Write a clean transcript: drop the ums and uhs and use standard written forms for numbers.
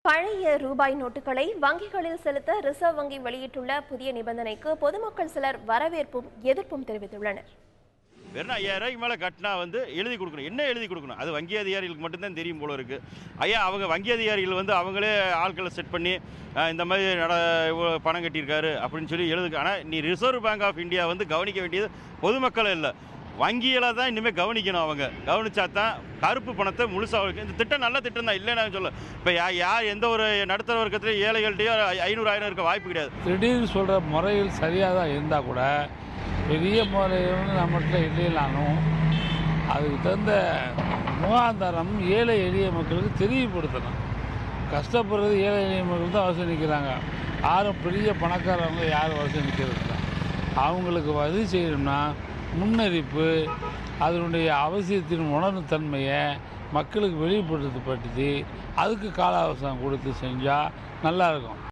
பழைய ரூபாய் நோட்டுகளை வங்கிகளில் செலுத்த ரிசர்வ் வங்கி வெளியிட்டுள்ள புதிய நிபந்தனைக்கு பொதுமக்கள் சிலர் வரவேற்பும் எதிர்ப்பும் தெரிவித்துள்ளனர். வெறும் 5000 மேலே கட்டினா எழுதி கொடுக்கணும். என்ன எழுதி கொடுக்கணும்? அது வங்கி அதிகாரிகளுக்கு மட்டும்தான் தெரியும் போல இருக்குது. ஐயா, அவங்க வங்கி அதிகாரிகள் அவங்களே ஆட்களை செட் பண்ணி இந்த மாதிரி பணம் கட்டியிருக்காரு அப்படின்னு சொல்லி எழுதுக்கு. ஆனால் நீ ரிசர்வ் பேங்க் ஆஃப் இந்தியா கவனிக்க வேண்டியது பொதுமக்கள் இல்லை, வங்கிகளை தான் இனிமேல் கவனிக்கணும். அவங்க கவனிச்சா தான் கருப்பு பணத்தை முழுசாக. இந்த திட்டம் நல்ல திட்டம் தான், இல்லைன்னு சொல்ல. இப்போ யார் எந்த ஒரு நடுத்தர வர்க்கத்திலையும் ஏழைகள்கிட்டயோ 500,000 இருக்க வாய்ப்பு கிடையாது. திடீர்னு சொல்கிற முறைகள் சரியாக தான் இருந்தால் கூட பெரிய முறைகள் நம்மகிட்ட இல்லைனாலும் அதுக்கு தகுந்த முகாந்தாரம் ஏழை எளிய மக்களுக்கு தெரியப்படுத்தணும். கஷ்டப்படுறது ஏழை எளிய மக்கள் தான் வசதி நிற்கிறாங்க. யாரும் பெரிய பணக்காரவங்க யாரும் வசதி நிற்கிறது. அவங்களுக்கு வசதி செய்யணும்னா முன்னறிப்பு, அதனுடைய அவசியத்தின் உணர்வு தன்மையை மக்களுக்கு வெளிப்படுத்தி அதுக்கு கால அவகாசம் கொடுத்து செஞ்சால் நல்லாயிருக்கும்.